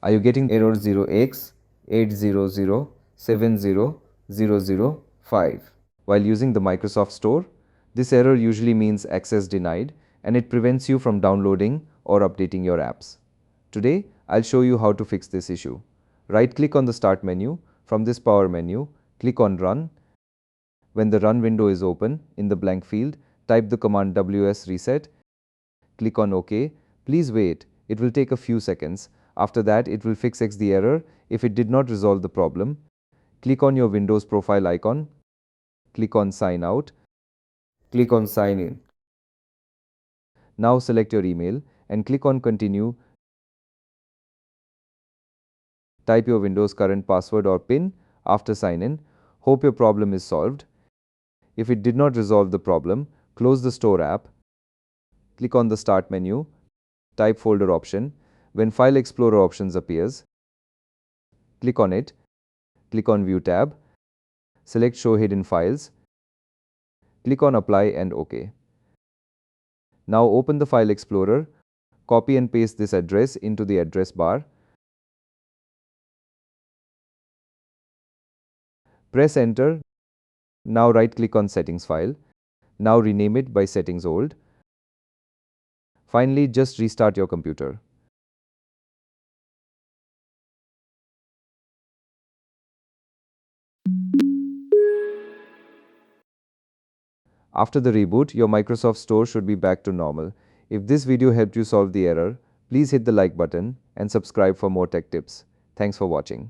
Are you getting error 0x80070005 while using the Microsoft Store? This error usually means access denied and it prevents you from downloading or updating your apps. Today, I'll show you how to fix this issue. Right-click on the Start menu. From this power menu, click on Run. When the Run window is open, in the blank field, type the command WSReset. Click on OK. Please wait. It will take a few seconds. After that, it will fix the error. If it did not resolve the problem, click on your Windows profile icon. Click on Sign Out. Click on Sign In. Now select your email and click on Continue. Type your Windows current password or PIN after sign in. Hope your problem is solved. If it did not resolve the problem, close the Store app. Click on the Start menu. Type Folder option. When File Explorer options appears, click on it. Click on View tab. Select Show Hidden Files. Click on Apply and OK. Now open the File Explorer. Copy and paste this address into the address bar. Press Enter. Now right-click on Settings file. Now rename it by Settings Old. Finally, just restart your computer. After the reboot, your Microsoft Store should be back to normal. If this video helped you solve the error, please hit the like button and subscribe for more tech tips. Thanks for watching.